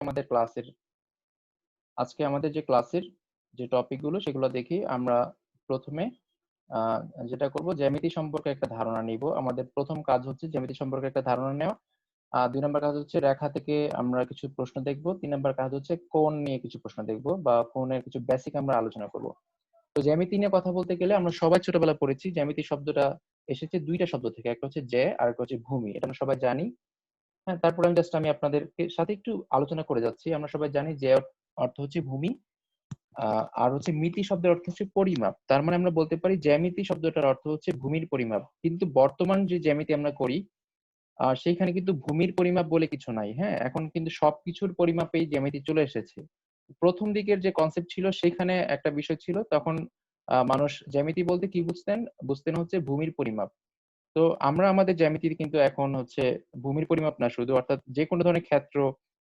আমাদের ক্লাসের আজকে আমাদের যে ক্লাসের যে টপিকগুলো সেগুলো দেখি। আমরা প্রথমে যেটা করব জ্যামিতি সম্পর্কে একটা ধারণা নিব। আমাদের প্রথম কাজ হচ্ছে জ্যামিতি সম্পর্কে একটা ধারণা নেওয়া। ২ নাম্বার কাজ হচ্ছে রেখা থেকে আমরা কিছু প্রশ্ন দেখব। ৩ নাম্বার কাজ হচ্ছে কোণ নিয়ে কিছু প্রশ্ন দেখব বা কোণের কিছু বেসিক আমরা আলোচনা করব। তো জ্যামিতি নিয়ে কথা বলতে গেলে আমরা সবাই ছোটবেলায় পড়েছি জ্যামিতি শব্দটা এসেছে ২ টা শব্দ থেকে। একটা হচ্ছে জ্যা আর একটা হচ্ছে ভূমি। এটা আমরা সবাই জানি। হ্যাঁ, তারপরে আমি আপনাদেরকে সাথে একটু আলোচনা করে যাচ্ছি। আমরা সবাই জানি জ্যা অর্থ হচ্ছে ভূমি। আর হচ্ছে মিতি শব্দের অর্থ হচ্ছে পরিমাপ। তার মানে আমরা বলতে পারি জ্যামিতি শব্দটার অর্থ হচ্ছে ভূমির পরিমাপ। কিন্তু বর্তমান যে জ্যামিতি আমরা করি সেইখানে কিন্তু ভূমির পরিমাপ বলে কিছু নাই। হ্যাঁ? এখন কিন্তু সবকিছুর পরিমাপেই জ্যামিতি চলে এসেছে। প্রথম দিকের যে কনসেপ্ট ছিল সেখানে একটা বিষয় ছিল। তখন মানুষ জ্যামিতি বলতে কি বুঝতেন? বুঝতেন হচ্ছে ভূমির পরিমাপ। তো আমরা আমাদের জ্যামিতির কিন্তু এখন হচ্ছে ভূমির পরিমাপ না শুধু, অর্থাৎ যেকোনো ধরনের ক্ষেত্র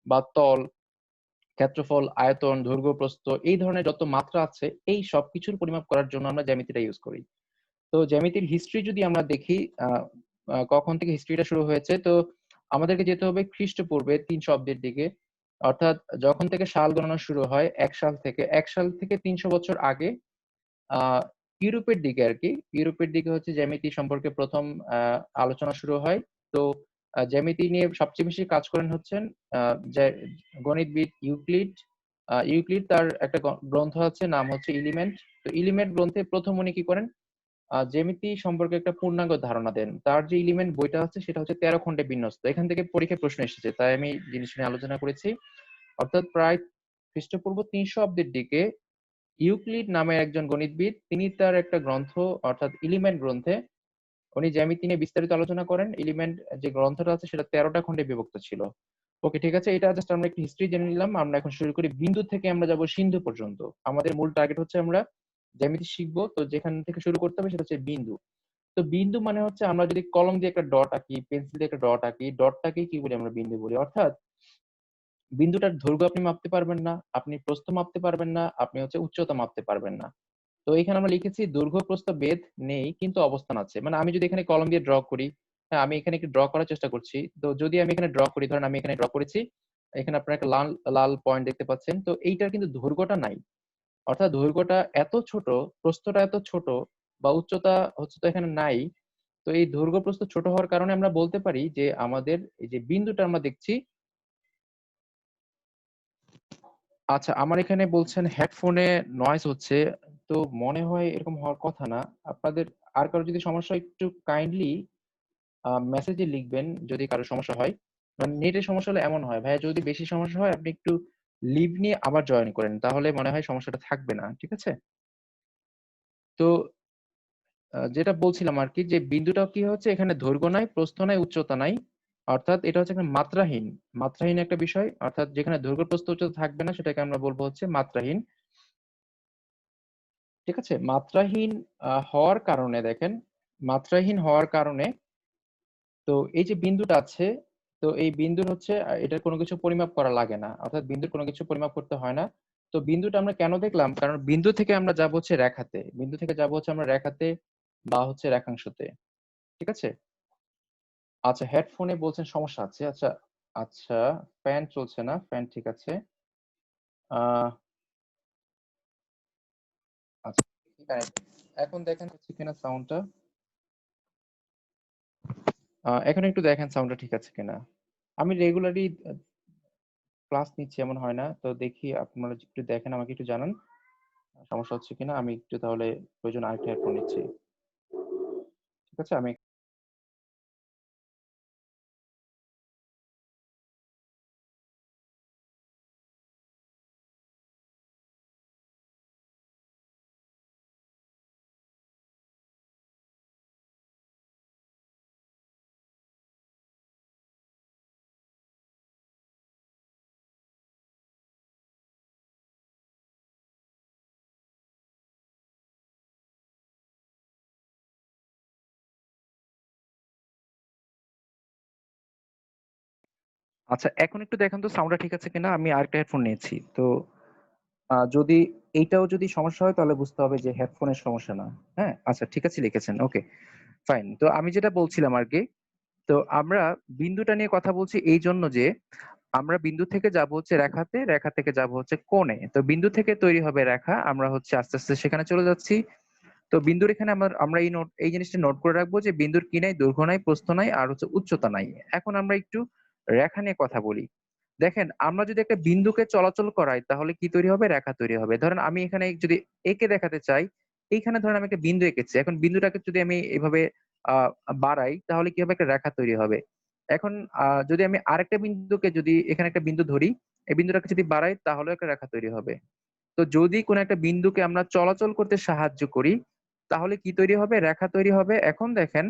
বা তল, ক্ষেত্রফল, আয়তন, দৈর্ঘ্য, প্রস্থ এই ধরনের যত মাত্রা আছে এই সবকিছুর পরিমাপ করার জন্য আমরা জ্যামিতিটা ইউজ করি। তো জ্যামিতির হিস্ট্রি যদি আমরা দেখি কখন থেকে হিস্ট্রিটা শুরু হয়েছে, তো আমাদেরকে যেতে হবে খ্রিস্টপূর্বে ৩০০ অব্দের দিকে। অর্থাৎ যখন থেকে সাল গণনা শুরু হয় ১ সাল থেকে ৩০০ বছর আগে আ ইউরোপের দিকে আরকি। ইউরোপের দিকে হচ্ছে জ্যামিতি সম্পর্কে ১ম আ আলোচনা শুরু হয়। তো জ্যামিতি নিয়ে সবচেয়ে বেশি কাজ করেন হচ্ছেন আ যে গণিতবিদ ইউক্লিড। ইউক্লিড তার একটা গ্রন্থ আছে, নাম হচ্ছে এলিমেন্ট। তো এলিমেন্ট গ্রন্থে ১ম উনি কি করেন? জ্যামিতি সম্পর্কে একটা পূর্ণাঙ্গ ধারণা দেন। তার যে এলিমেন্ট বইটা আছে সেটা হচ্ছে ১৩ খণ্ডে বিন্যস্ত। এখান থেকে পরীক্ষায় প্রশ্ন এসেছে। তাই আমি জিনিসটা নিয়ে আলোচনা করেছি। অর্থাৎ প্রায় খ্রিস্টপূর্ব ৩০০ অব্দের দিকে ইউক্লিড নামে একজন গণিতবিদ, তিনি তার একটা গ্রন্থ অর্থাৎ এলিমেন্ট গ্রন্থে উনি জ্যামিতি নিয়ে বিস্তারিত আলোচনা করেন। এলিমেন্ট যে গ্রন্থটা আছে সেটা ১৩ টা খণ্ডে বিভক্ত ছিল। ওকে, ঠিক আছে। এটা জাস্ট আমরা একটু হিস্ট্রি জেনে নিলাম। আমরা এখন শুরু করি বিন্দু থেকে আমরা যাব সিন্ধু পর্যন্ত। আমাদের মূল টার্গেট হচ্ছে আমরা জ্যামিতি শিখবো। তো যেখান থেকে শুরু করতে হবে সেটা হচ্ছে বিন্দু। তো বিন্দু মানে হচ্ছে আমরা যদি কলম দিয়ে একটা ডট আঁকি, পেন্সিল দিয়ে একটা ডট আঁকি, ডটটাকেই কি বলি? আমরা বিন্দু বলি। অর্থাৎ বিন্দুটার দৈর্ঘ্য আপনি মাপতে পারবেন না, আপনি প্রস্থ মাপতে পারবেন না, আপনি হচ্ছে উচ্চতা মাপতে পারবেন না। তো এখানে আমরা লিখেছি দৈর্ঘ্য প্রস্থ বেধ নেই কিন্তু অবস্থান আছে। মানে আমি যদি এখানে কলম দিয়ে ড্র করি, হ্যাঁ, আমি এখানে একটু ড্র করার চেষ্টা করছি। তো যদি আমি এখানে ড্র করি, ধরেন আমি এখানে ড্র করেছি। এখানে আপনারা একটা লাল, লাল পয়েন্ট দেখতে পাচ্ছেন। তো এইটার কিন্তু দৈর্ঘ্যটা নাই। অর্থাৎ দৈর্ঘ্যটা এত ছোট, প্রস্থটা এত ছোট বা উচ্চতা হচ্ছে তো এখানে নাই। তো এই দৈর্ঘ্য প্রস্থ ছোট হওয়ার কারণে আমরা বলতে পারি যে আমাদের এই যে বিন্দুটা আমরা দেখছি। আচ্ছা, আমার এখানে বলছেন হেডফোনে নয়েজ হচ্ছে। তো মনে হয় এরকম হওয়ার কথা না। আপনাদের আর কারো যদি সমস্যা হয় একটু কাইন্ডলি মেসেজে লিখবেন যদি কারো সমস্যা হয়। মানে নেটের সমস্যা হলে এমন হয়। ভাইয়া যদি বেশি সমস্যা হয় আপনি একটু লিভ নিয়ে আবার জয়েন করেন। তাহলে মনে হয় সমস্যাটা থাকবে না। ঠিক আছে? তো যেটা বলছিলাম আরকি যে বিন্দুটা কি হচ্ছে, এখানে দৈর্ঘ্য নাই, প্রস্থ নাই, উচ্চতা নাই। অর্থাৎ এটা হচ্ছে একটা মাত্রাহীন। মাত্রাহীন একটা বিষয়। অর্থাৎ যেখানে দৈর্ঘ্য, প্রস্থ, উচ্চতা থাকবে না সেটাকে আমরা বলব হচ্ছে মাত্রাহীন। ঠিক আছে? মাত্রাহীন হওয়ার কারণে দেখেন, মাত্রাহীন হওয়ার কারণে তো এই যে বিন্দুটা আছে, তো এই বিন্দুর হচ্ছে এটার কোনো কিছু পরিমাপ করা লাগে না। অর্থাৎ বিন্দুর কোনো কিছু পরিমাপ করতে হয় না। তো বিন্দুটা আমরা কেন দেখলাম? কারণ বিন্দু থেকে আমরা যাবো হচ্ছে রেখাতে। বিন্দু থেকে যাবো হচ্ছে আমরা রেখাতে বা হচ্ছে রেখাংশতে। ঠিক আছে? আচ্ছা, হেডফোনে বলছেন সমস্যা আছে। আচ্ছা, আচ্ছা, ফ্যান চলছে না। ফ্যান ঠিক আছে। আ আচ্ছা, এখন দেখেন হচ্ছে কিনা সাউন্ডটা? এখন একটু দেখেন সাউন্ডটা ঠিক আছে কিনা? আমি রেগুলারলি ক্লাস নিচ্ছি এমন হয় না। তো দেখি আপনারা একটু দেখেন, আমাকে একটু জানান। সমস্যা হচ্ছে কিনা? আমি একটু তাহলে প্রয়োজনে আরেকটা হেডফোন নিচ্ছি। ঠিক আছে? আমি আচ্ছা, এখন একটু দেখেন তো সাউন্ডটা ঠিক আছে কিনা? আমি আরেকটা হেডফোন নিয়েছি। তো যদি এইটাও যদি সমস্যা হয় তাহলে বুঝতে হবে যে হেডফোনের সমস্যা না। হ্যাঁ? আচ্ছা, ঠিক আছে, লিখেছেন। ওকে, ফাইন। তো আমি যেটা বলছিলাম আরকি, তো আমরা বিন্দুটা নিয়ে কথা বলছি এইজন্য যে আমরা বিন্দু থেকে যাব হচ্ছে রেখাতে, রেখা থেকে যাব হচ্ছে কোণে। তো বিন্দু থেকে তৈরি হবে রেখা, আমরা হচ্ছে আস্তে আস্তে সেখানে চলে যাচ্ছি। তো বিন্দুর এখানে আমরা এই জিনিসটা নোট করে রাখবো যে বিন্দুর কি নাই, দৈর্ঘ্য নাই, প্রস্থ নাই, আর হচ্ছে উচ্চতা নাই। এখন আমরা একটু রেখা নিয়ে কথা বলি। দেখেন, আমরা যদি একটা বিন্দুকে চলাচল করাই তাহলে কি তৈরি হবে? রেখা তৈরি হবে। ধরেন আমি এখানে যদি এঁকে দেখাতে চাই, এইখানে ধরেন আমি একটা বিন্দু এঁকেছি। এখন বিন্দুটাকে যদি আমি এভাবে আ বাড়াই তাহলে কি হবে? একটা রেখা তৈরি হবে। এখন যদি আমি আরেকটা বিন্দুকে যদি এখানে একটা বিন্দু ধরি, এই বিন্দুটাকে যদি বাড়াই তাহলেও একটা রেখা তৈরি হবে। তো যদি কোনো একটা বিন্দুকে আমরা চলাচল করতে সাহায্য করি, তাহলে কি তৈরি হবে? রেখা তৈরি হবে। এখন দেখেন,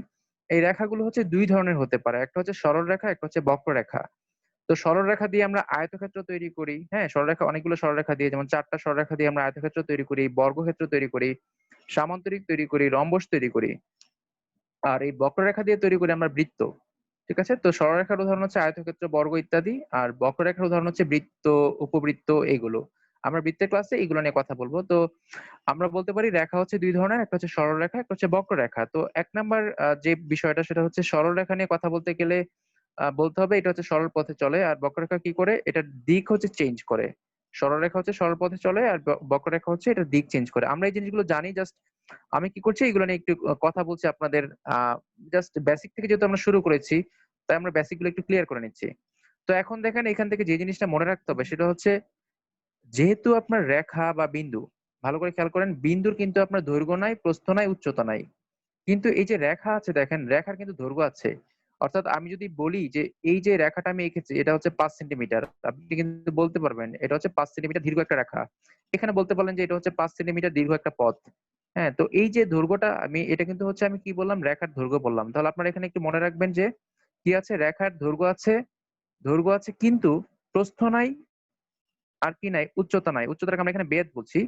এই রেখাগুলো হচ্ছে ২ ধরনের হতে পারে। একটা হচ্ছে সরল রেখা, একটা হচ্ছে বক্ররেখা। তো সরলরেখা দিয়ে আমরা আয়তক্ষেত্র তৈরি করি। হ্যাঁ? সরলরেখা অনেকগুলো সরলরেখা দিয়ে, যেমন ৪ টা সরলরেখা দিয়ে আমরা আয়তক্ষেত্র তৈরি করি, বর্গক্ষেত্র তৈরি করি, সামান্তরিক তৈরি করি, রম্বস তৈরি করি। আর এই বক্ররেখা দিয়ে তৈরি করি আমরা বৃত্ত। ঠিক আছে? তো সরলরেখার উদাহরণ হচ্ছে আয়তক্ষেত্র, বর্গ ইত্যাদি। আর বক্ররেখার উদাহরণ হচ্ছে বৃত্ত, উপবৃত্ত এগুলো। আমরা বৃত্তের ক্লাসে এগুলো নিয়ে কথা বলব। তো আমরা বলতে পারি রেখা হচ্ছে ২ ধরনের। একটা হচ্ছে সরলরেখা, একটা হচ্ছে বক্ররেখা। তো ১ নাম্বার যে বিষয়টা সেটা হচ্ছে সরলরেখা নিয়ে কথা বলতে গেলে বলতে হবে এটা হচ্ছে সরল পথে চলে। আর বক্ররেখা কি করে? এটার দিক হচ্ছে চেঞ্জ করে। সরলরেখা হচ্ছে সরল পথে চলে আর বক্ররেখা হচ্ছে এটার দিক চেঞ্জ করে। আমরা এই জিনিসগুলো জানি, জাস্ট আমি কি করছি এগুলো নিয়ে একটু কথা বলছি আপনাদের। আ জাস্ট বেসিক থেকে যেহেতু আমরা শুরু করেছি, তাই আমরা বেসিক গুলো একটু ক্লিয়ার করে নিচ্ছি। তো এখন দেখেন, এখান থেকে যে জিনিসটা মনে রাখতে হবে সেটা হচ্ছে, যেহেতু আপনার রেখা বা বিন্দু, ভালো করে খেয়াল করেন, বিন্দুর কিন্তু আপনার দৈর্ঘ্য নাই, প্রস্থ নাই, উচ্চতা নাই। কিন্তু এই যে রেখা আছে দেখেন, রেখার কিন্তু দৈর্ঘ্য আছে। অর্থাৎ আমি যদি বলি যে এই যে রেখাটা আমি এঁকেছি এটা হচ্ছে ৫ সেন্টিমিটার। আপনি কিন্তু বলতে পারবেন এটা হচ্ছে ৫ সেন্টিমিটার দীর্ঘ একটা রেখা। এখানে বলতে পারলেন যে এটা হচ্ছে ৫ সেন্টিমিটার দীর্ঘ একটা পথ। হ্যাঁ? তো এই যে দৈর্ঘ্যটা এটা কিন্তু হচ্ছে আমি কি বললাম? রেখার দৈর্ঘ্য বললাম। তাহলে আপনারা এখানে একটু মনে রাখবেন যে কি আছে? রেখার দৈর্ঘ্য আছে কিন্তু প্রস্থ নাই, আর কি নাই? উচ্চতা নাই। উচ্চতাটাকে আমরা এখানে বেধ বলছি।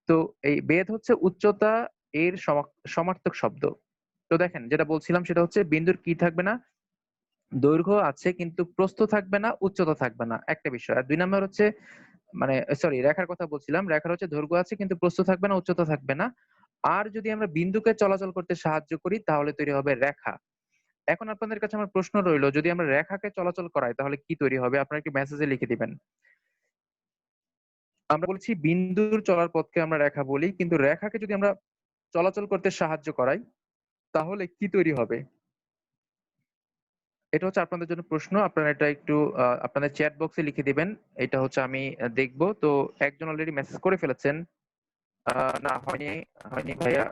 তো এই বেধ হচ্ছে উচ্চতা এর সমার্থক শব্দ। তো দেখেন, যেটা বলছিলাম সেটা হচ্ছে বিন্দুর কি থাকবে না? দৈর্ঘ্য আছে কিন্তু প্রস্থ থাকবে না, উচ্চতা থাকবে না। একটা বিষয়। আর ২ নাম্বার হচ্ছে, মানে সরি, রেখার কথা বলছিলাম। রেখার হচ্ছে দৈর্ঘ্য আছে কিন্তু প্রস্থ থাকবে না, উচ্চতা থাকবে না। আর যদি আমরা বিন্দুকে চলাচল করতে সাহায্য করি তাহলে তৈরি হবে রেখা। এখন আপনাদের কাছে আমার প্রশ্ন রইল, যদি আমরা রেখাকে চলাচল করাই তাহলে কি তৈরি হবে? আপনারা একটু মেসেজে লিখে দিবেন। আমরা বলেছি বিন্দুর চলার পথকে আমরা রেখা বলি। কিন্তু রেখাকে যদি আমরা চলাচল করতে সাহায্য করাই তাহলে কি তৈরি হবে? এটা হচ্ছে আপনাদের জন্য প্রশ্ন। আপনারা এটা একটু আপনাদের চ্যাট বক্সে লিখে দিবেন। এটা হচ্ছে আমি দেখব। তো একজন অলরেডি মেসেজ করে ফেলেছেন। আ না, হয়নি ভাইয়া।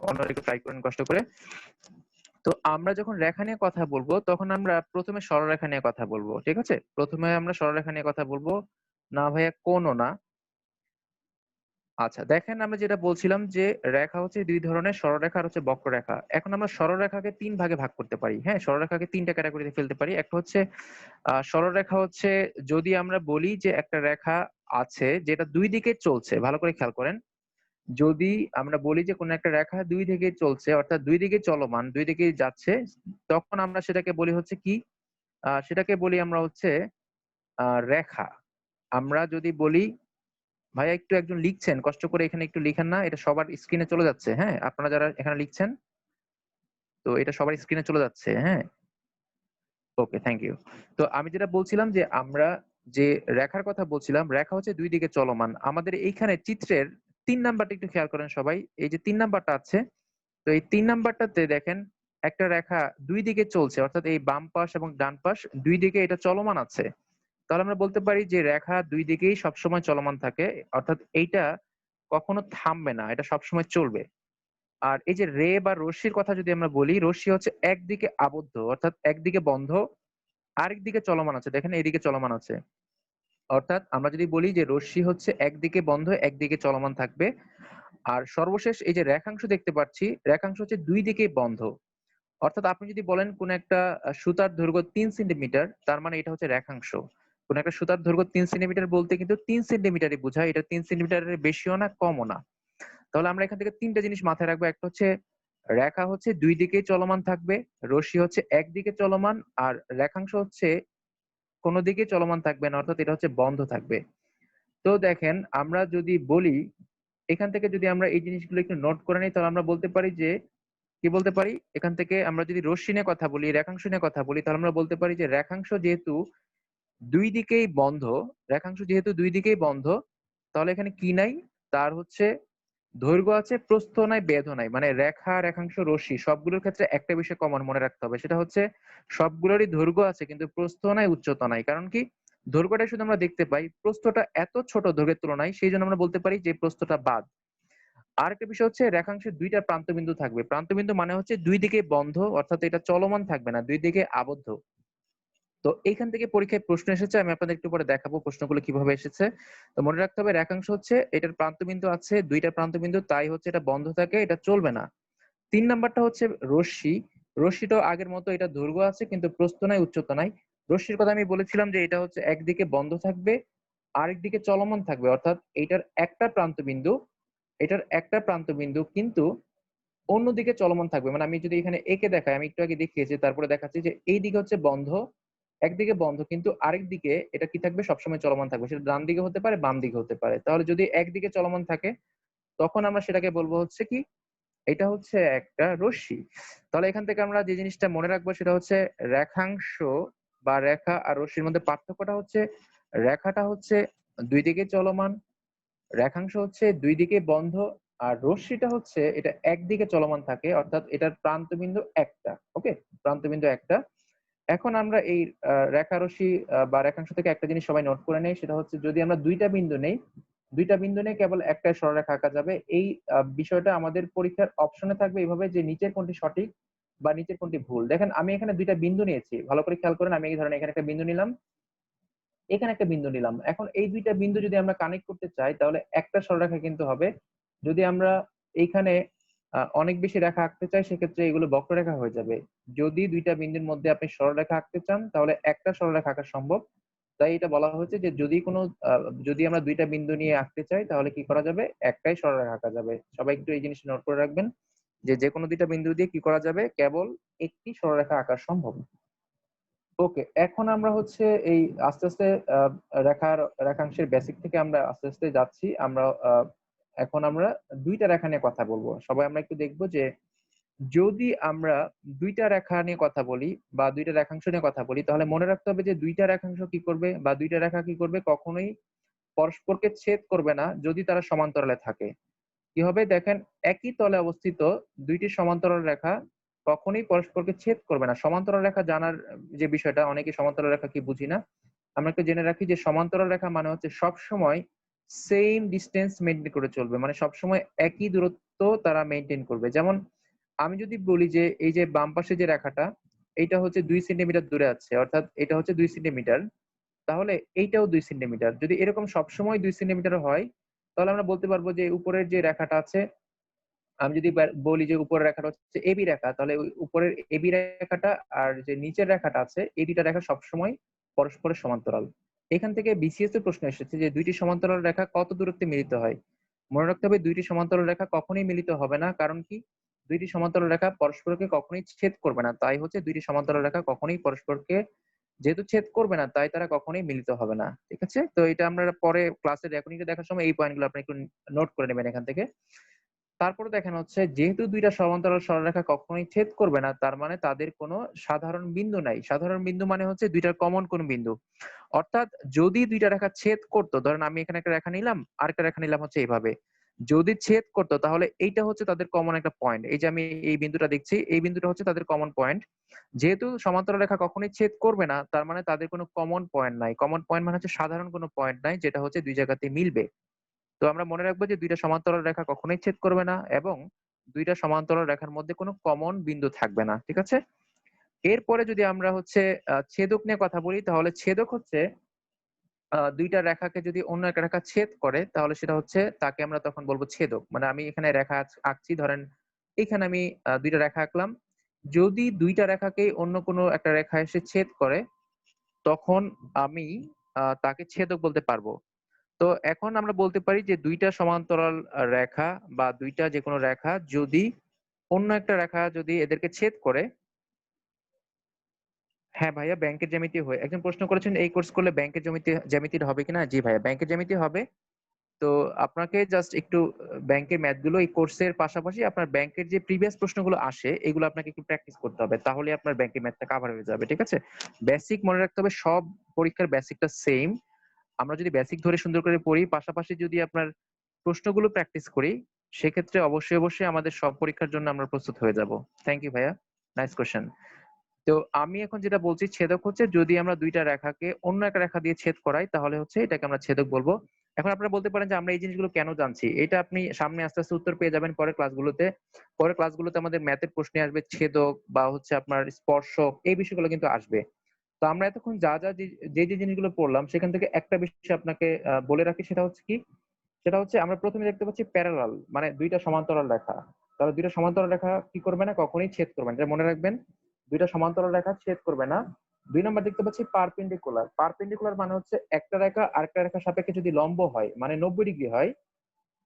অন্যরা একটু ট্রাই করেন কষ্ট করে। তো আমরা যখন রেখা নিয়ে কথা বলব তখন আমরা ১ম এ সরলরেখা নিয়ে কথা বলব। ঠিক আছে? ১ম এ আমরা সরলরেখা নিয়ে কথা বলব। না ভাইয়া, কোনও না। আচ্ছা, দেখেন, আমরা যেটা বলছিলাম যে রেখা হচ্ছে ২ ধরনের, সরলরেখা আর হচ্ছে বক্ররেখা। এখন আমরা সরলরেখাকে ৩ ভাগে ভাগ করতে পারি। হ্যাঁ? সরলরেখাকে ৩ টা ক্যাটেগরিতে ফেলতে পারি। একটা হচ্ছে সরলরেখা হচ্ছে, যদি আমরা বলি যে একটা রেখা আছে যেটা ২ দিকে চলছে। ভালো করে খেয়াল করেন। যদি আমরা বলি যে কোন একটা রেখা ২ দিকে চলছে, অর্থাৎ ২ দিকে চলমান, ২ দিকেই যাচ্ছে, তখন আমরা সেটাকে বলি হচ্ছে কি? সেটাকে বলি আমরা হচ্ছে রেখা। আমরা যদি বলি, ভাইয়া একটু একজন লিখছেন, কষ্ট করে এখানে একটু লিখেন না? এটা সবার স্ক্রিনে চলে যাচ্ছে, হ্যাঁ? আপনারা যারা এখানে লিখছেন, তো এটা সবার স্ক্রিনে চলে যাচ্ছে, হ্যাঁ? ওকে, থ্যাংক ইউ। তো আমি যেটা বলছিলাম যে আমরা যে রেখার কথা বলছিলাম, রেখা হচ্ছে ২ দিকে চলমান। আমাদের এইখানে চিত্রের ৩ নাম্বারটা একটু খেয়াল করেন সবাই। এই যে ৩ নাম্বারটা আছে, তো এই ৩ নাম্বারটাতে দেখেন একটা রেখা ২ দিকে চলছে। অর্থাৎ এই বাম পাশ এবং ডান পাশ ২ দিকে এটা চলমান আছে। তাহলে আমরা বলতে পারি যে রেখা ২ দিকেই সবসময় চলমান থাকে। অর্থাৎ এইটা কখনো থামবে না। এটা সবসময় চলবে। আর এই যে রে বা রশ্মির কথা যদি আমরা বলি, রশ্মি হচ্ছে একদিকে আবদ্ধ, অর্থাৎ একদিকে বন্ধ, আরেকদিকে চলমান আছে। দেখেন, এইদিকে চলমান আছে। অর্থাৎ আমরা যদি বলি যে রশ্মি হচ্ছে একদিকে বন্ধ, একদিকে চলমান থাকবে। আর সর্বশেষ এই যে রেখাংশ দেখতে পাচ্ছি, রেখাংশ হচ্ছে ২ দিকেই বন্ধ। অর্থাৎ আপনি যদি বলেন কোন একটা সুতার দৈর্ঘ্য ৩ সেন্টিমিটার, তার মানে এটা হচ্ছে রেখাংশ। কোন একটা সুতার দৈর্ঘ্য ৩ সেন্টিমিটার বলতে কিন্তু ৩ সেন্টিমিটারই বোঝায়। এটা ৩ সেন্টিমিটারের বেশিও না, কমও না। তাহলে আমরা এখান থেকে ৩ টা জিনিস মাথায় রাখবো। একটা হচ্ছে রেখা হচ্ছে ২ দিকেই চলমান থাকবে, রশ্মি হচ্ছে একদিকে চলমান, আর রেখাংশ হচ্ছে কোন দিকেই চলমান থাকবে না, অর্থাৎ এটা হচ্ছে বন্ধ থাকবে। তো দেখেন, আমরা যদি বলি, এখান থেকে যদি আমরা এই জিনিসগুলো একটু নোট করে নিই তাহলে আমরা বলতে পারি যে, কি বলতে পারি? এখান থেকে আমরা যদি রশ্মি নিয়ে কথা বলি, রেখাংশ নিয়ে কথা বলি, তাহলে আমরা বলতে পারি যে রেখাংশ যেহেতু দুই দিকেই বন্ধ, রেখাংশ যেহেতু দুই দিকেই বন্ধ, তাহলে এখানে কি নাই? তার হচ্ছে দৈর্ঘ্য আছে, প্রস্থ নাই, বেধও নাই। মানে রেখা, রেখাংশ, রশ্মি সবগুলোর ক্ষেত্রে একটা বিষয় কমন মনে রাখতে হবে। সেটা হচ্ছে সবগুলোরই দৈর্ঘ্য আছে কিন্তু প্রস্থ নাই, উচ্চতা নাই। কারণ কি? দৈর্ঘ্যটাই শুধু আমরা দেখতে পাই। প্রস্থটা এত ছোট দৈর্ঘ্যের তুলনায়, সেইজন্য আমরা বলতে পারি যে প্রস্থটা বাদ। আরেকটা বিষয় হচ্ছে রেখাংশের ২ টা প্রান্তবিন্দু থাকবে। প্রান্তবিন্দু মানে হচ্ছে ২ দিকে বন্ধ, অর্থাৎ এটা চলমান থাকবে না, ২ দিকে আবদ্ধ। তো এইখান থেকে পরীক্ষায় প্রশ্ন এসেছে। আমি আপনাদের একটু পরে দেখাবো প্রশ্নগুলো কিভাবে এসেছে। তো মনে রাখতে হবে রেখাংশ হচ্ছে এটার প্রান্তবিন্দু আছে, ২ টা প্রান্তবিন্দু, তাই হচ্ছে এটা বন্ধ থাকে, এটা চলবে না। ৩ নাম্বারটা হচ্ছে রশ্মি। রশ্মিটাও আগের মতো, এটা দৈর্ঘ্য আছে কিন্তু প্রস্থ নাই, উচ্চতা নাই। রশ্মির কথা আমি বলেছিলাম যে এটা হচ্ছে একদিকে বন্ধ থাকবে, আরেকদিকে চলমান থাকবে। অর্থাৎ এটার একটা প্রান্তবিন্দু কিন্তু অন্যদিকে চলমান থাকবে। মানে আমি যদি এখানে এঁকে দেখাই, আমি একটু আগে দেখিয়েছি, তারপরে দেখাচ্ছি যে এইদিকে হচ্ছে বন্ধ, একদিকে বন্ধ কিন্তু আরেকদিকে এটা কি থাকবে? সবসময় চলমান থাকবে। সেটা ডান দিকে হতে পারে, বাম দিকে হতে পারে। তাহলে যদি একদিকে চলমান থাকে, তখন আমরা সেটাকে বলবো হচ্ছে কি? এটা হচ্ছে একটা রশ্মি। তাহলে এখান থেকে আমরা যে জিনিসটা মনে রাখবো সেটা হচ্ছে রেখাংশ বা রেখা আর রশ্মির মধ্যে পার্থক্যটা হচ্ছে রেখাটা হচ্ছে ২ দিকে চলমান, রেখাংশ হচ্ছে ২ দিকে বন্ধ, আর রশ্মিটা হচ্ছে এটা একদিকে চলমান থাকে, অর্থাৎ এটার প্রান্তবিন্দু একটা। ওকে? প্রান্তবিন্দু একটা। এখন আমরা এই রেখা রশ্মি বা রেখাংশ থেকে একটা জিনিস সবাই নোট করে নেই, সেটা হচ্ছে যদি আমরা ২ টা বিন্দু নেই, ২ টা বিন্দু নিয়ে কেবল একটাই সরলরেখা আঁকা যাবে। এই বিষয়টা আমাদের পরীক্ষার অপশনে থাকবে এভাবে যে নিচের কোনটি সঠিক বা নিচের কোনটি ভুল। দেখেন আমি এখানে ২ টা বিন্দু নিয়েছি। ভালো করে খেয়াল করেন, আমি এই ধরেন এখানে একটা বিন্দু নিলাম, এখানে একটা বিন্দু নিলাম। এখন এই ২ টা বিন্দু যদি আমরা কানেক্ট করতে চাই তাহলে একটা সরলরেখা কিন্তু হবে। যদি আমরা এইখানে অনেক বেশি রেখা আঁকতে চাই সেক্ষেত্রে এগুলো বক্ররেখা হয়ে যাবে। যদি ২ টা বিন্দুর মধ্যে আপনি সরলরেখা আঁকতে চান তাহলে একটা সরলরেখা আঁকা সম্ভব। তাই এটা বলা হয়েছে যে আ যদি আমরা ২ টা বিন্দু নিয়ে আঁকতে চাই তাহলে কি করা যাবে? একটাই সরলরেখা আঁকা যাবে। সবাই একটু এই জিনিসটা নোট করে রাখবেন যে যেকোনো ২ টা বিন্দু দিয়ে কি করা যাবে? কেবল একটি সরলরেখা আঁকা সম্ভব। ওকে, এখন আমরা হচ্ছে এই আস্তে, আস্তে আ রেখার রেখাংশের বেসিক থেকে আমরা আস্তে, আস্তে যাচ্ছি। এখন আমরা ২ টা রেখা নিয়ে কথা বলব। সবাই আমরা একটু দেখব যে যদি আমরা ২ টা রেখা নিয়ে কথা বলি বা ২ টা রেখাংশ নিয়ে কথা বলি, তাহলে মনে রাখতে হবে যে ২ টা রেখাংশ কি করবে বা ২ টা রেখা কি করবে? কখনোই পরস্পরকে ছেদ করবে না যদি তারা সমান্তরালে থাকে। কি হবে? দেখেন একই তলে অবস্থিত ২ টি সমান্তরাল রেখা কখনোই পরস্পরকে ছেদ করবে না। সমান্তরাল রেখা জানার যে বিষয়টা, অনেকে সমান্তরাল রেখা কি বুঝি না। আমরা একটু জেনে রাখি যে সমান্তরাল রেখা মানে হচ্ছে সবসময় সেইম ডিসট্যান্স মেইনটেইন করে চলবে। মানে সবসময় একই দূরত্ব তারা মেইনটেইন করবে। যেমন আমি যদি বলি যে এই যে বাম পাশে যে রেখাটা, এইটা হচ্ছে ২ সেন্টিমিটার দূরে আছে। অর্থাৎ এটা হচ্ছে ২ সেন্টিমিটার। তাহলে এইটাও ২ সেন্টিমিটার। যদি এরকম সবসময় ২ সেন্টিমিটার হয়, তাহলে আমরা বলতে পারবো যে উপরের যে রেখাটা আছে, আমি যদি বলি যে উপরের রেখাটা হচ্ছে এবি রেখা, তাহলে ওই উপরের এবি রেখাটা আর যে নিচের রেখাটা আছে, এই ২ টা রেখা সবসময় পরস্পরের সমান্তরাল। এখান থেকে বিসিএস এর প্রশ্ন এসেছে যে ২ টি সমান্তরাল রেখা কত দূরত্বে মিলিত হয়? মনে রাখতে হবে ২ টি সমান্তরাল রেখা কখনোই মিলিত হবে না। কারণ কি? ২ টি সমান্তরাল রেখা পরস্পরকে কখনোই ছেদ করবে না। তাই হচ্ছে ২ টি সমান্তরাল রেখা কখনোই পরস্পরকে যেহেতু ছেদ করবে না, তাই তারা কখনোই মিলিত হবে না। ঠিক আছে? তো এটা আমরা পরে ক্লাসের রেকর্ডিংটা দেখার সময় এই পয়েন্টগুলো আপনি একটু নোট করে নেবেন এখান থেকে। তারপরে দেখেন হচ্ছে যেহেতু ২ টা সমান্তরাল সরলরেখা কখনোই ছেদ করবে না, তার মানে তাদের কোনো সাধারণ বিন্দু নাই। সাধারণ বিন্দু মানে হচ্ছে ২ টার কমন কোন বিন্দু। অর্থাৎ যদি ২ টা রেখা ছেদ করত, ধরেন আমি এখানে একটা রেখা নিলাম, আরেকটা রেখা নিলাম হচ্ছে এভাবে। যদি ছেদ করত তাহলে এইটা হচ্ছে তাদের কমন একটা পয়েন্ট। এই যে আমি এই বিন্দুটা দেখছি, এই বিন্দুটা হচ্ছে তাদের কমন পয়েন্ট। যেহেতু সমান্তরাল রেখা কখনোই ছেদ করবে না, তার মানে তাদের কোনো কমন পয়েন্ট নাই। কমন পয়েন্ট মানে হচ্ছে সাধারণ কোনো পয়েন্ট নাই যেটা হচ্ছে ২ জায়গাতে মিলবে। তো আমরা মনে রাখবো যে ২ টা সমান্তরাল রেখা কখনোই ছেদ করবে না এবং ২ টা সমান্তরাল রেখার মধ্যে কোনো কমন বিন্দু থাকবে না। ঠিক আছে? এরপরে যদি আমরা হচ্ছে ছেদক নিয়ে কথা বলি, তাহলে ছেদক হচ্ছে ২ টা রেখাকে যদি অন্য একটা রেখা ছেদ করে তাহলে সেটা হচ্ছে তাকে আমরা তখন বলব ছেদক। মানে আমি এখানে রেখা আঁকছি, ধরেন এইখানে আমি ২ টা রেখা আঁকলাম। যদি ২ টা রেখাকেই অন্য কোনো একটা রেখা এসে ছেদ করে, তখন আমি তাকে ছেদক বলতে পারব। তো এখন আমরা বলতে পারি যে ২ টা সমান্তরাল রেখা বা ২ টা যেকোনো রেখা যদি অন্য একটা রেখা যদি এদেরকে ছেদ করে, হ্যাঁ ভাইয়া, ব্যাংকের জ্যামিতি হয়। একজন প্রশ্ন করেছেন এই কোর্স করলে ব্যাংকের জ্যামিতিটা হবে কিনা? জি ভাইয়া, ব্যাংকের জ্যামিতি হবে। তো আপনাকে জাস্ট একটু ব্যাংকের ম্যাথ গুলো এই কোর্সের পাশাপাশি আপনার ব্যাংকের যে প্রিভিয়াস প্রশ্নগুলো আসে এগুলো আপনাকে একটু প্র্যাকটিস করতে হবে। তাহলে আপনার ব্যাংকের ম্যাথটা কভার হয়ে যাবে। ঠিক আছে? বেসিক মনে রাখতে হবে, সব পরীক্ষার বেসিকটা সেম। আমরা যদি বেসিক ধরে সুন্দর করে পড়ি, পাশাপাশি যদি আপনার প্রশ্নগুলো প্র্যাকটিস করি, সেক্ষেত্রে অবশ্যই আমাদের সব পরীক্ষার জন্য আমরা প্রস্তুত হয়ে যাব। থ্যাংক ইউ ভাইয়া। Nice question. তো আমি এখন যেটা বলছি, ছেদক হচ্ছে যদি আমরা ২ টা রেখাকে অন্য একটা রেখা দিয়ে ছেদ করাই তাহলে হচ্ছে এটাকে আমরা ছেদক বলব। এখন আপনারা বলতে পারেন যে আমরা এই জিনিসগুলো কেন জানছি? এটা আপনি সামনে আস্তে উত্তর পেয়ে যাবেন পরের ক্লাসগুলোতে। পরের ক্লাসগুলোতে আমাদের ম্যাথের প্রশ্নে আসবে ছেদক বা হচ্ছে আপনার স্পর্শক, এই বিষয়গুলো কিন্তু আসবে। তো আমরা এতক্ষণ যা যে জিনিসগুলো পড়লাম সেখান থেকে একটা বিষয় আপনাকে বলে রাখি, সেটা হচ্ছে কি? সেটা হচ্ছে আমরা ১ম এ দেখতে পাচ্ছি প্যারালাল, মানে ২ টা সমান্তরাল রেখা। তাহলে ২ টা সমান্তরাল রেখা কি করবে না? কখনোই ছেদ করবে না। এটা মনে রাখবেন। ২ টা সমান্তরাল রেখা ছেদ করবে না। ২ নাম্বার দেখতে পাচ্ছি পারপেন্ডিকুলার। পারপেন্ডিকুলার মানে হচ্ছে একটা রেখা আরেকটা রেখার সাপেক্ষে যদি লম্ব হয়, মানে ৯০ ডিগ্রি হয়,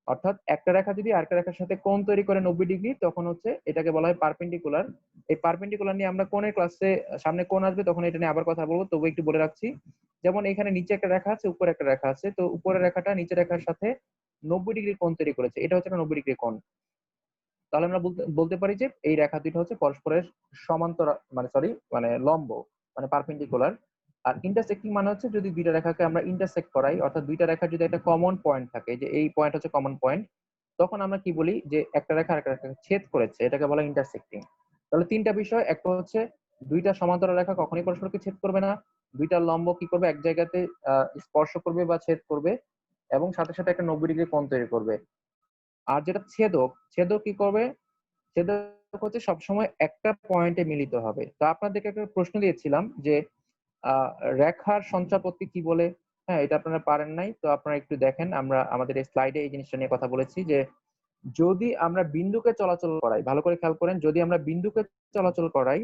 অর্থাৎ একটা রেখা যদি আরেকটা রেখার সাথে কোণ তৈরি করে ৯০ ডিগ্রি, তখন হচ্ছে এটাকে বলা হয় পারপেন্ডিকুলার। এই পারপেন্ডিকুলার নিয়ে আমরা কোণের ক্লাসে সামনে কোণ আসবে তখন এটা নিয়ে আবার কথা বলবো, তবু একটু বলে রাখছি। যেমন এখানে নিচে একটা রেখা আছে, উপরে একটা রেখা আছে। তো উপরের রেখাটা নিচের রেখার সাথে ৯০ ডিগ্রি কোণ তৈরি করেছে। এটা হচ্ছে একটা ৯০ ডিগ্রি কোণ। তাহলে আমরা বলতে পারি যে এই রেখা দুইটা হচ্ছে পরস্পরের সমান্তরাল, মানে লম্ব, মানে পারপেন্ডিকুলার। আর ইন্টারসেক্টিং মানে হচ্ছে যদি দুইটা রেখাকে আমরা ইন্টারসেক্ট করাই, অর্থাৎ দুইটা রেখার যদি একটা কমন পয়েন্ট থাকে, যে এই পয়েন্ট হচ্ছে কমন পয়েন্ট, তখন আমরা কি বলি? যে একটা রেখা আরেকটা রেখাকে ছেদ করেছে, এটাকে বলা ইন্টারসেক্টিং। তাহলে ৩টা বিষয়। একটা হচ্ছে দুইটা সমান্তরাল রেখা কখনোই পরস্পরকে ছেদ করবে না। দুইটা লম্ব কি করবে? এক জায়গাতে স্পর্শ করবে বা ছেদ করবে, এবং সাথে একটা ৯০ ডিগ্রি কোণ তৈরি করবে। আর যেটা ছেদক, ছেদক কি করবে? ছেদক হচ্ছে সবসময় একটা পয়েন্টে মিলিত হবে। তো আপনাদেরকে একটা প্রশ্ন দিয়েছিলাম যে রেখার সঞ্চারপথকে কি বলে? হ্যাঁ, এটা আপনারা পারেন নাই। তো আপনারা একটু দেখেন, আমরা আমাদের এই স্লাইডে এই জিনিসটা নিয়ে কথা বলেছি যে যদি আমরা বিন্দুকে চলাচল করাই, ভালো করে খেয়াল করেন, যদি আমরা বিন্দুকে চলাচল করাই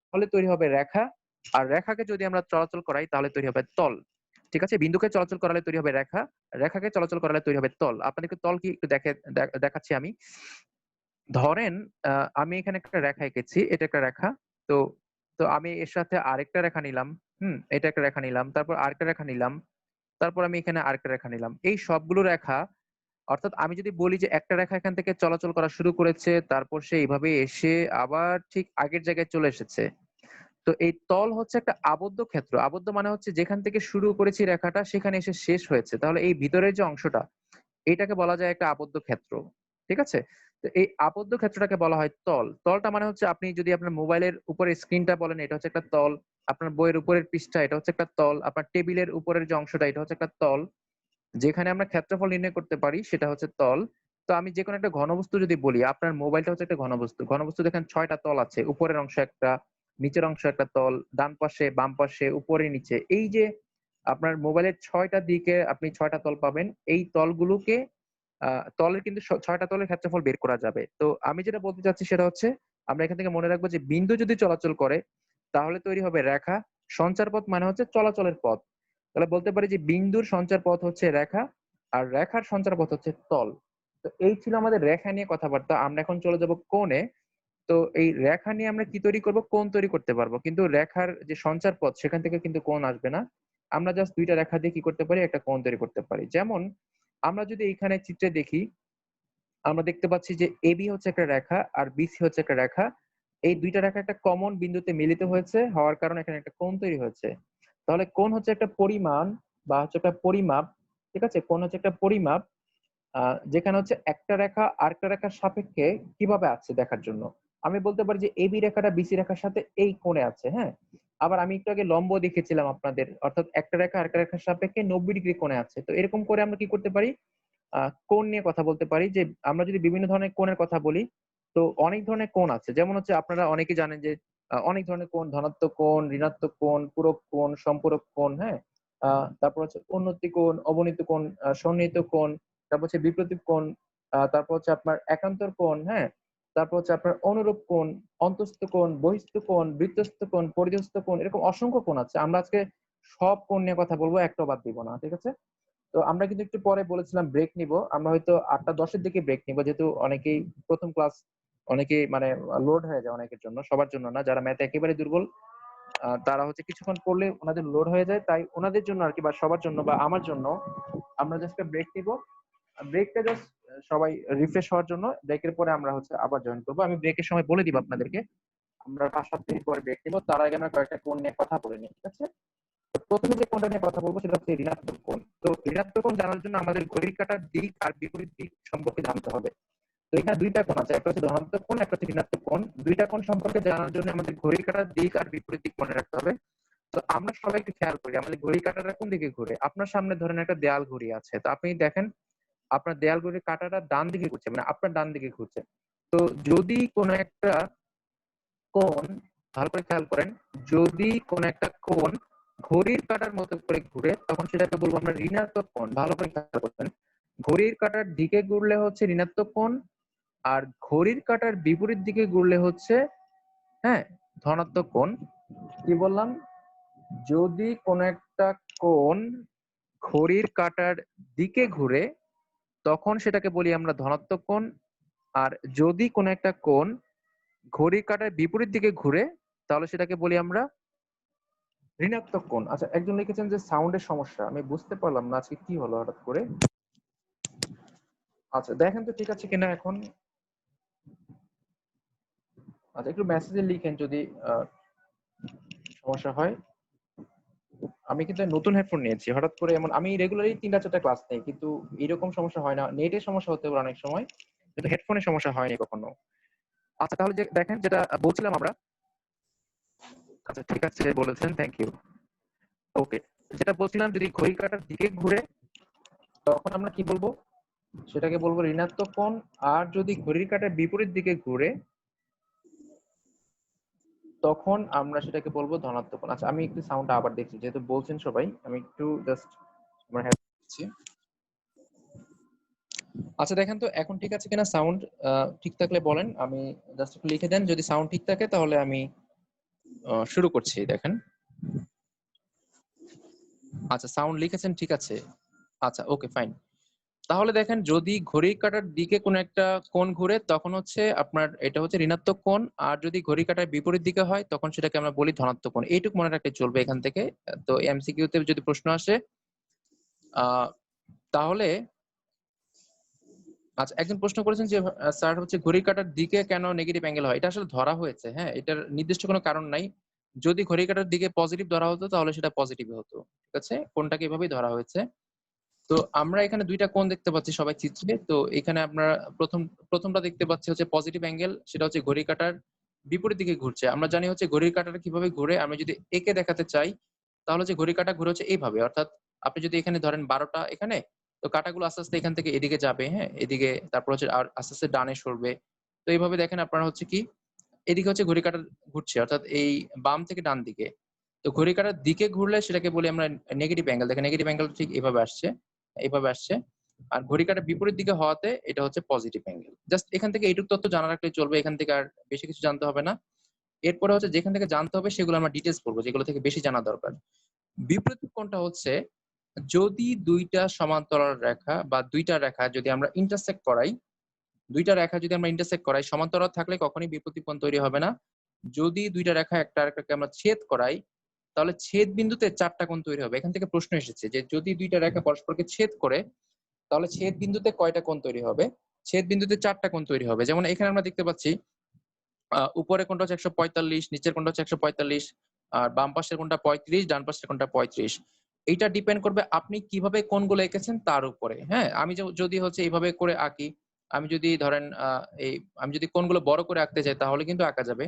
তাহলে তৈরি হবে রেখা, আর রেখাকে যদি আমরা চলাচল করাই তাহলে তৈরি হবে তল। ঠিক আছে? বিন্দুকে চলাচল করালে তৈরি হবে রেখা, রেখাকে চলাচল করালে তৈরি হবে তল। আপনাদেরকে তল কি একটু দেখাচ্ছি আমি। ধরেন আমি এখানে একটা রেখা এঁকেছি, এটা একটা রেখা। তো তো আমি এর সাথে আরেকটা রেখা নিলাম। এটা একটা রেখা নিলাম, তারপর আরেকটা রেখা নিলাম, তারপর আমি এখানে আরেকটা রেখা নিলাম। এই সবগুলো রেখা, অর্থাৎ আমি যদি বলি যে একটা রেখা এখান থেকে চলাচল করা শুরু করেছে, তারপর সে এইভাবে এসে আবার ঠিক আগের জায়গায় চলে এসেছে। তো এই তল হচ্ছে একটা আবদ্ধ ক্ষেত্র। আবদ্ধ মানে হচ্ছে যেখান থেকে শুরু করেছি রেখাটা সেখানে এসে শেষ হয়েছে। তাহলে এই ভিতরের যে অংশটা, এটাকে বলা যায় একটা আবদ্ধ ক্ষেত্র। ঠিক আছে? তো এই আবদ্ধ ক্ষেত্রটাকে বলা হয় তল। তলটা মানে হচ্ছে আপনি যদি আপনার মোবাইলের উপরের স্ক্রিনটা বলেন, এটা হচ্ছে একটা তল। আপনার বইয়ের উপরের পৃষ্ঠা, এটা হচ্ছে একটা তল। আপনার টেবিলের উপরের যে অংশটা, এটা হচ্ছে একটা তল। যেখানে আমরা ক্ষেত্রফল নির্ণয় করতে পারি সেটা হচ্ছে তল। তো আমি যেকোনো একটা ঘনবস্তু যদি বলি, আপনার মোবাইলটা হচ্ছে একটা ঘনবস্তু। ঘনবস্তু দেখেন ৬ টা তল আছে। উপরের অংশ একটা, নিচের অংশ একটা তল, ডান পাশে, বাম পাশে, উপরে, নিচে। এই যে আপনার মোবাইলের ৬ টা দিকে আপনি ৬ টা তল পাবেন। এই তলগুলোকে তলের কিন্তু ৬ টা তলের ক্ষেত্রফল বের করা যাবে। তো আমি যেটা বলতে চাচ্ছি সেটা হচ্ছে আমরা এখান থেকে মনে রাখবো যে বিন্দু যদি চলাচল করে তাহলে তৈরি হবে রেখা। সঞ্চারপথ মানে হচ্ছে চলাচলের পথ। তাহলে বলতে পারি যে বিন্দুর সঞ্চার পথ হচ্ছে রেখা, আর রেখার সঞ্চার পথ হচ্ছে তল। তো এই ছিল আমাদের রেখা নিয়ে কথাবার্তা। আমরা এখন চলে যাব কোণে। তো এই রেখা নিয়ে আমরা কি তৈরি করব? কোণ তৈরি করতে পারবো। কিন্তু রেখার যে সঞ্চার পথ সেখান থেকে কিন্তু কোণ আসবে না। আমরা জাস্ট ২ টা রেখা দিয়ে কি করতে পারি? একটা কোণ তৈরি করতে পারি। যেমন আমরা যদি এইখানে চিত্রে দেখি, আমরা দেখতে পাচ্ছি যে এবি হচ্ছে একটা রেখা আর বিসি হচ্ছে একটা রেখা। এই ২ টা রেখা একটা কমন বিন্দুতে মিলিত হয়েছে, হওয়ার কারণে এখানে একটা কোণ তৈরি হয়েছে। তাহলে কোণ হচ্ছে একটা পরিমাণ বা হচ্ছে একটা পরিমাপ। ঠিক আছে? কোণ হচ্ছে একটা পরিমাপ যেখানে হচ্ছে একটা রেখা আরেকটা রেখার সাপেক্ষে কিভাবে আছে দেখার জন্য। আমি বলতে পারি যে এবি রেখাটা বিসি রেখার সাথে এই কোণে আছে, হ্যাঁ? আবার আমি একটু আগে লম্ব দেখিয়েছিলাম আপনাদের। অর্থাৎ একটা রেখা আরেকটা রেখার সাপেক্ষে ৯০ ডিগ্রি কোণে আছে। তো এরকম করে আমরা কি করতে পারি? কোণ নিয়ে কথা বলতে পারি যে আমরা যদি বিভিন্ন ধরনের কোণের কথা বলি, তো অনেক ধরনের কোণ আছে। যেমন হচ্ছে আপনারা অনেকেই জানেন যে অনেক ধরনের কোণ, ধনাত্মক কোণ, ঋণাত্মক কোণ, পূরক কোণ, সম্পূরক কোণ, হ্যাঁ? তারপর হচ্ছে উন্নতি কোণ, অবনতি কোণ, সন্নিহিত কোণ, তারপর হচ্ছে বিপরীত কোণ, তারপর হচ্ছে আপনার একান্তর কোণ, হ্যাঁ? তারপর হচ্ছে আপনার অনুরূপ কোণ, অন্তস্থ কোণ, বহিস্থ কোণ, বৃত্তস্থ কোণ, পরিধস্থ কোণ, এরকম অসংখ্য কোণ আছে। আমরা আজকে সব কোণ নিয়ে কথা বলবো, একটাও বাদ দিব না। ঠিক আছে? তো আমরা কিন্তু একটু পরে বলেছিলাম ব্রেক নিব। আমরা হয়তো ৮টা ১০ এর দিকে ব্রেক নিব। যেহেতু অনেকেই ১ম ক্লাস, অনেকেই মানে লোড হয়ে যায় অনেকের জন্য, সবার জন্য না। যারা ম্যাথে একেবারে দুর্বল তারা হচ্ছে কিছুক্ষণ পড়লে ওনাদের লোড হয়ে যায়। তাই ওনাদের জন্য আরকি, বা সবার জন্য বা আমার জন্য আমরা জাস্ট একটা ব্রেক নিব। ব্রেকটা জাস্ট সবাই রিফ্রেশ হওয়ার জন্য, ব্রেকের পরে আমরা হচ্ছে আবার জয়েন করবো। আমি ব্রেকের সময় বলে দিব আপনাদেরকে, আমরা 5-7 মিনিট পরে ব্রেক নিব। তার আগে আমরা কয়েকটা কোণ নিয়ে কথা বলে নিই, ঠিক আছে? তো প্রথমে যে কোণটা নিয়ে কথা বলবো সেটা হচ্ছে ঋণাত্মক কোণ। তো ঋণাত্মক কোণ জানার জন্য আমাদের ঘড়ির কাঁটার দিক আর বিপরীত দিক সম্পর্কে জানতে হবে। তো এখানে দুইটা কোণ আছে, একটা হচ্ছে ধনাত্মক কোণ, একটা হচ্ছে ঋণাত্মক কোণ। দুইটা কোণ সম্পর্কে জানার জন্য আমাদের ঘড়ির কাঁটার দিক আর বিপরীত দিক মনে রাখতে হবে। তো আমরা সবাই একটু খেয়াল করি আমাদের ঘড়ির কাঁটাটা কোন দিকে ঘুরে। আপনার সামনে ধরেন একটা দেয়াল ঘড়ি আছে, তো আপনি দেখেন আপনার দেয়াল ঘড়ির কাঁটাটা ডান দিকে ঘুরছে, মানে আপনার ডান দিকে ঘুরছে। তো যদি কোনো একটা কোণ, ভালো করে খেয়াল করেন, যদি কোনো একটা কোণ ঘড়ির কাঁটার মতো করে ঘুরে তখন সেটাকে বলবো আমরা ঋণাত্মক কোণ। ভালো করে খেয়াল করবেন, ঘড়ির কাঁটার দিকে ঘুরলে হচ্ছে ঋণাত্মক কোণ, আর ঘড়ির কাঁটার বিপরীত দিকে ঘুরলে হচ্ছে হ্যাঁ ধনাত্মক কোণ। কি বললাম? যদি কোনো একটা কোণ ঘড়ির কাঁটার দিকে ঘুরে তখন সেটাকে বলি আমরা ধনাত্মক কোণ, আর যদি কোনো একটা কোণ ঘড়ির কাঁটার বিপরীত দিকে ঘুরে তাহলে সেটাকে বলি আমরা ঋণাত্মক কোণ। আচ্ছা, একজন লিখেছেন যে সাউন্ডের সমস্যা, আমি বুঝতে পারলাম না আজকে কি হলো হঠাৎ করে। আচ্ছা দেখেন তো ঠিক আছে কিনা এখন। আচ্ছা একটু মেসেজে লিখেন যদি সমস্যা হয়। আমি কিন্তু নতুন হেডফোন নিয়েছি, হঠাৎ করে এমন আমি রেগুলারই 3টা-4টা ক্লাস নেই, কিন্তু এরকম সমস্যা হয় না। নেটের সমস্যা হতে পারে অনেক সময়, কিন্তু হেডফোনের সমস্যা হয়নি কখনো। আচ্ছা তাহলে যে দেখেন যেটা বলছিলাম আমরা। আচ্ছা ঠিক আছে বলেছেন, থ্যাংক ইউ। ওকে, যেটা বলছিলাম যদি ঘড়ির কাঁটার দিকে ঘুরে তখন আমরা কি বলবো? সেটাকে বলবো ঋণাত্মক কোণ। আর যদি ঘড়ির কাঁটার বিপরীত দিকে ঘুরে তখন আমরা সেটাকে বলবো ধনাত্মক কোণ। আচ্ছা আমি একটু সাউন্ডটা আবার দেখছি, যেহেতু বলছেন সবাই, আমি একটু জাস্ট আমার হেড দিচ্ছি। আচ্ছা দেখেন তো এখন ঠিক আছে কিনা সাউন্ড। ঠিক থাকলে বলেন, আমি জাস্ট একটু লিখে দেন যদি সাউন্ড ঠিক থাকে, তাহলে আমি শুরু করছি। দেখেন, আচ্ছা সাউন্ড লিখেছেন, ঠিক আছে। আচ্ছা ওকে ফাইন। তাহলে দেখেন যদি ঘড়ির কাঁটার দিকে কোনো একটা কোণ ঘুরে তখন হচ্ছে আপনার এটা হচ্ছে ঋণাত্মক কোণ, আর যদি ঘড়ির কাঁটার বিপরীত দিকে হয় তখন সেটাকে আমরা বলি ধনাত্মক কোণ। এইটুকু মনে রাখলে চলবে এখান থেকে। তো এমসিকিউ তে যদি প্রশ্ন আসে তাহলে, আচ্ছা একজন প্রশ্ন করেছেন যে স্যার হচ্ছে ঘড়ির কাঁটার দিকে কেন নেগেটিভ অ্যাঙ্গেল হয়। এটা আসলে ধরা হয়েছে, হ্যাঁ, এটার নির্দিষ্ট কোনো কারণ নাই। যদি ঘড়ির কাঁটার দিকে পজিটিভ ধরা হতো তাহলে সেটা পজিটিভ হতো, ঠিক আছে, কোণটাকে এভাবেই ধরা হয়েছে। তো আমরা এখানে দুইটা কোণ দেখতে পাচ্ছি সবাই চিত্রে। তো এখানে আপনারা প্রথমটা দেখতে পাচ্ছি হচ্ছে পজিটিভ অ্যাঙ্গেল, সেটা হচ্ছে ঘড়ির কাঁটার বিপরীত দিকে ঘুরছে। আমরা জানি হচ্ছে ঘড়ির কাঁটাটা কিভাবে ঘুরে, আমরা যদি একে দেখাতে চাই তাহলে হচ্ছে ঘড়ির কাঁটা ঘুরে হচ্ছে এইভাবে। অর্থাৎ আপনি যদি এখানে ধরেন 12টা এখানে, তো কাঁটাগুলো আস্তে আস্তে এখান থেকে এদিকে যাবে, হ্যাঁ এদিকে, তারপর হচ্ছে আর আস্তে আস্তে ডানে সরবে। তো এইভাবে দেখেন আপনারা হচ্ছে কি এদিকে হচ্ছে ঘড়ির কাঁটা ঘুরছে, অর্থাৎ এই বাম থেকে ডান দিকে। তো ঘড়ির কাঁটার দিকে ঘুরলে সেটাকে বলি আমরা নেগেটিভ অ্যাঙ্গেল। দেখেন নেগেটিভ অ্যাঙ্গেল ঠিক এভাবে আসছে, এইভাবে আসছে। আর ঘড়ির কাঁটার বিপরীত দিকে হওয়াতে এটা হচ্ছে পজিটিভ অ্যাঙ্গেল। জাস্ট এখান থেকে এইটুকু তথ্য জানা রাখলে চলবে, এখান থেকে আর বেশি কিছু জানতে হবে না। এরপরে হচ্ছে যেখান থেকে জানতে হবে সেগুলো আমরা ডিটেলস পড়বো, যেগুলো থেকে বেশি জানা দরকার। বিপরীত কোণটা হচ্ছে যদি দুইটা সমান্তরাল রেখা বা দুইটা রেখা যদি আমরা ইন্টারসেক্ট করাই, দুইটা রেখা যদি আমরা ইন্টারসেক্ট করাই, সমান্তরাল থাকলে কখনোই বিপরীত কোণ তৈরি হবে না। যদি দুইটা রেখা একটা আরেকটাকে আমরা ছেদ করাই তাহলে ছেদ বিন্দুতে 4টা কোণ তৈরি হবে। এখান থেকে প্রশ্ন এসেছে যে যদি দুইটা রেখা পরস্পরকে ছেদ করে তাহলে ছেদ বিন্দুতে কয়টা কোণ তৈরি হবে? ছেদ বিন্দুতে 4টা কোণ তৈরি হবে। যেমন এখানে আমরা দেখতে পাচ্ছি উপরের কোণটা হচ্ছে 145, নিচের কোণটা হচ্ছে 145, আর বাম পাশের কোণটা 35, ডান পাশের কোণটা 35। এইটা ডিপেন্ড করবে আপনি কিভাবে কোণগুলো এঁকেছেন তার উপরে। হ্যাঁ, আমি যদি হচ্ছে এইভাবে করে আঁকি, আমি যদি ধরেন এই আমি যদি কোণগুলো বড় করে আঁকতে চাই তাহলে কিন্তু আঁকা যাবে।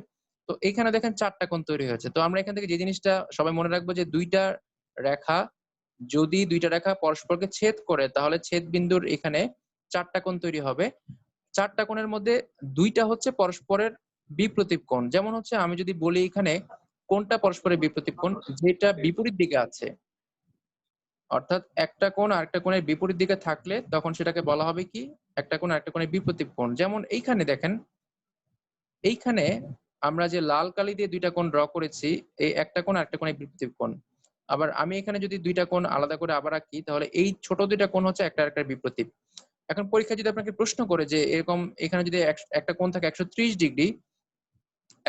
তো এখানে দেখেন 4টা কোণ তৈরি হয়েছে। তো আমরা এখান থেকে যে জিনিসটা সবাই মনে রাখবো যে রেখা যদি দুইটা রেখা পরস্পরকে ছেদ করে তাহলে ছেদ বিন্দুর এখানে 4টা কোণ তৈরি হবে। 4টা কোণের মধ্যে 2টা হচ্ছে পরস্পরের বিপ্রতীপ কোণ। যেমন হচ্ছে আমি যদি বলি এখানে কোনটা পরস্পরের বিপ্রতীপ কোণ, যেটা বিপরীত দিকে আছে, অর্থাৎ একটা কোণ আরেকটা কোণের বিপরীত দিকে থাকলে তখন সেটাকে বলা হবে কি একটা কোণ আরেকটা কোণের বিপ্রতীপ কোণ। যেমন এইখানে দেখেন, এইখানে আমরা যে লাল কালি দিয়ে দুইটা কোণ ড্র করেছি, এই একটা কোণ আরেকটা কোণের বিপরীত কোণ। আবার আমি এখানে যদি দুইটা কোণ আলাদা করে আবার আঁকি তাহলে এই ছোট দুইটা কোণ হচ্ছে একটা আরেকটার বিপরীত। এখন পরীক্ষা যদি আপনাকে প্রশ্ন করে যে এরকম এখানে যদি একটা কোণ থাকে 130 ডিগ্রি,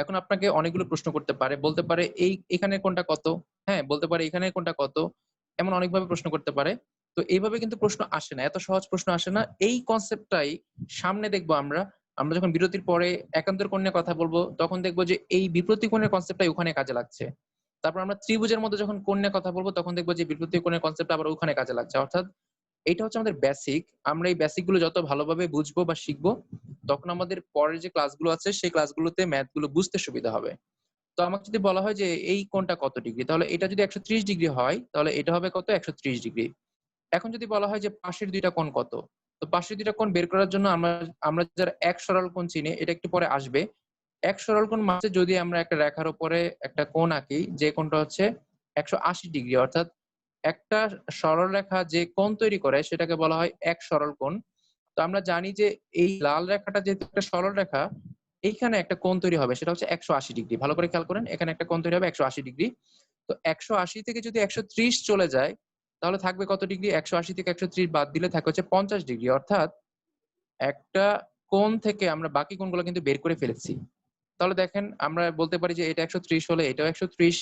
এখন আপনাকে অনেকগুলো প্রশ্ন করতে পারে, বলতে পারে এই এখানে কোণটা কত, হ্যাঁ বলতে পারে এখানে কোণটা কত, এমন অনেকভাবে প্রশ্ন করতে পারে। তো এইভাবে কিন্তু প্রশ্ন আসে না, এত সহজ প্রশ্ন আসে না। এই কনসেপ্টটাই সামনে দেখবো আমরা। আমরা যখন বিরতির পরে একান্তর কোণ নিয়ে কথা বলবো, তখন দেখবো যে এই বিপরীত কোণের কনসেপ্টটাই ওখানে কাজে লাগছে। তারপর আমরা ত্রিভুজের মধ্যে যখন কোণ নিয়ে কথা বলবো, তখন দেখবো যে বিপরীত কোণের কনসেপ্টটা আবার ওখানে কাজে লাগছে। অর্থাৎ এইটা হচ্ছে আমাদের বেসিক। আমরা এই বেসিক গুলো যত ভালোভাবে বুঝবো বা শিখবো, তখন আমাদের পরের যে ক্লাসগুলো আছে সেই ক্লাসগুলোতে ম্যাথ গুলো বুঝতে সুবিধা হবে। তো আমাকে যদি বলা হয় যে এই কোণটা কত ডিগ্রি, তাহলে এটা যদি 130 ডিগ্রি হয়, তাহলে এটা হবে কত? 130 ডিগ্রি। এখন যদি বলা হয় যে পাশের ২ টা কোণ কত? তো পাশের ২ টা কোণ বের করার জন্য আমরা আমরা যারা এক সরল কোণ চিনি, এটা একটু পরে আসবে। এক সরল কোণ মাঝে যদি আমরা একটা রেখার উপরে একটা কোণ আঁকি, যে কোণটা হচ্ছে ১৮০ ডিগ্রি, অর্থাৎ একটা সরল রেখা যে কোণ তৈরি করে সেটাকে বলা হয় এক সরল কোণ। তো আমরা জানি যে এই লাল রেখাটা যেহেতু একটা সরল রেখা, এইখানে একটা কোণ তৈরি হবে সেটা হচ্ছে ১৮০ ডিগ্রি। ভালো করে খেয়াল করেন, এখানে একটা কোণ তৈরি হবে ১৮০ ডিগ্রি। তো ১৮০ থেকে যদি ১৩০ চলে যায়, তাহলে থাকবে কত ডিগ্রি? ১৮০ থেকে ১৩০ বাদ দিলে থাকে হচ্ছে ৫০ ডিগ্রি। অর্থাৎ একটা কোণ থেকে আমরা বাকি কোণগুলো কিন্তু বের করে ফেলেছি। তাহলে দেখেন আমরা বলতে পারি যে এটা ১৩০ হলে এটাও ১৩০,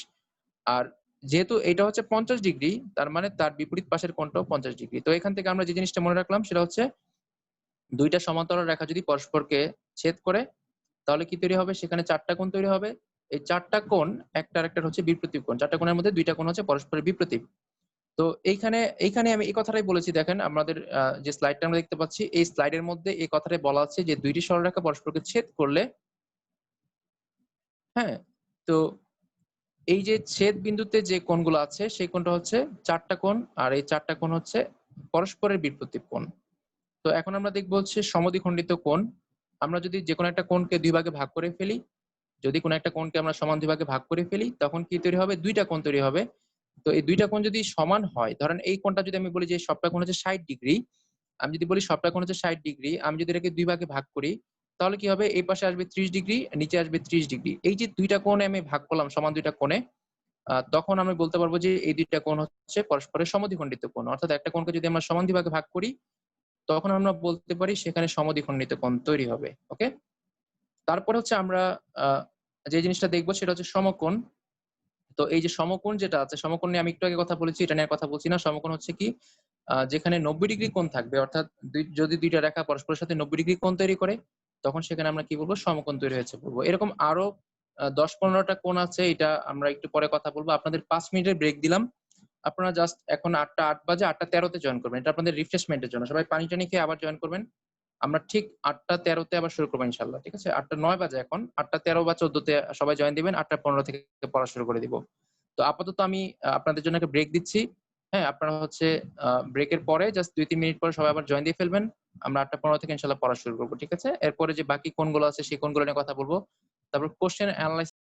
আর যেহেতু এটা হচ্ছে ৫০ ডিগ্রি, তার মানে তার বিপরীত পাশের কোণটাও ৫০ ডিগ্রি। তো এখান থেকে আমরা যে জিনিসটা মনে রাখলাম সেটা হচ্ছে ২ টা সমান্তরাল রেখা যদি পরস্পরকে ছেদ করে, তাহলে কি তৈরি হবে? সেখানে ৪ টা কোণ তৈরি হবে। এই ৪ টা কোণ একটা আরেকটার হচ্ছে বিপ্রতীপ কোণ। ৪ টা কোণের মধ্যে ২ টা কোণ হচ্ছে পরস্পরের বিপ্রতীপ। তো এইখানে আমি এই কথাটাই বলেছি, দেখেন আমাদের যে স্লাইডটা আমরা দেখতে পাচ্ছি, এই স্লাইডের মধ্যে এই কথাটাই বলা আছে যে ২ টি সরলরেখা পরস্পরকে ছেদ করলে, হ্যাঁ? তো এই যে ছেদ বিন্দুতে যে কোণগুলো আছে সেই কোণটা হচ্ছে ৪ টা কোণ, আর এই ৪ টা কোণ হচ্ছে পরস্পরের বিপ্রতীপ কোণ। তো এখন আমরা দেখব হচ্ছে সমদ্বিখণ্ডিত কোণ। আমরা যদি যেকোনো একটা কোণকে ২ ভাগে ভাগ করে ফেলি, যদি কোনো একটা কোণকে আমরা সমান ২ ভাগে ভাগ করে ফেলি, তখন কি তৈরি হবে? ২ টা কোণ তৈরি হবে। তো এই ২ টা কোণ যদি সমান হয়, ধরেন এই কোণটা যদি আমি বলি যে সবটা কোণ হচ্ছে ৬০ ডিগ্রি, আমি যদি বলি সবটা কোণ হচ্ছে ৬০ ডিগ্রি, আমি যদি এটাকে ২ ভাগে ভাগ করি, তাহলে কি হবে? এই পাশে আসবে ৩০ ডিগ্রি, নিচে আসবে ৩০ ডিগ্রি। এই যে ২ টা কোণে আমি ভাগ করলাম সমান ২ টা কোণে, তখন আমি বলতে পারবো যে এই ২ টা কোণ হচ্ছে পরস্পরের সমদ্বিখণ্ডিত কোণ। অর্থাৎ একটা কোণকে যদি আমরা সমান ২ ভাগে ভাগ করি, তখন আমরা বলতে পারি সেখানে সমদ্বিখণ্ডিত কোণ তৈরি হবে। ওকে? তারপরে হচ্ছে আমরা আ যে জিনিসটা দেখব সেটা হচ্ছে সমকোণ। তো এই যে সমকোণ যেটা আছে, সমকোণ নিয়ে আমি একটু আগে কথা বলেছি, এটা নিয়ে আর কথা বলছি না। সমকোণ হচ্ছে কি? যেখানে ৯০ ডিগ্রি কোণ থাকবে, অর্থাৎ যদি ২ টা রেখা পরস্পরের সাথে ৯০ ডিগ্রি কোণ তৈরি করে, তখন সেখানে আমরা কি বলব? সমকোণ তৈরি হয়েছে বলব। এরকম আরো ১০-১৫ টা কোণ আছে, এটা আমরা একটু পরে কথা বলব। আপনাদের ৫ মিনিটের ব্রেক দিলাম। আপনারা জাস্ট এখন ৮টা ৮ বাজে, ৮টা ১৩ তে জয়েন করবেন। এটা আপনাদের রিফ্রেশমেন্ট এর জন্য। সবাই পানি-টানি খেয়ে আবার জয়েন করবেন। আমরা ঠিক ৮টা ১৩ তে আবার শুরু করব ইনশাআল্লাহ। ঠিক আছে? ৮টা ৯ বাজে এখন। ৮টা ১৩ বা ১৪ তে সবাই জয়েন দিবেন। ৮টা ১৫ থেকে পড়া শুরু করে দিব। তো আপাতত আমি আপনাদের জন্য একটা ব্রেক দিচ্ছি। হ্যাঁ? আপনারা হচ্ছে ব্রেকের পরে জাস্ট ২-৩ মিনিট পরে সবাই আবার জয়েন দিয়ে ফেলবেন। আমরা ৮টা ১৫ থেকে ইনশাআল্লাহ পড়া শুরু করব। ঠিক আছে? এরপরে যে বাকি কোণগুলো আছে সেই কোণগুলো নিয়ে কথা বলব। তারপর কোয়েশ্চেন এনালাইসিস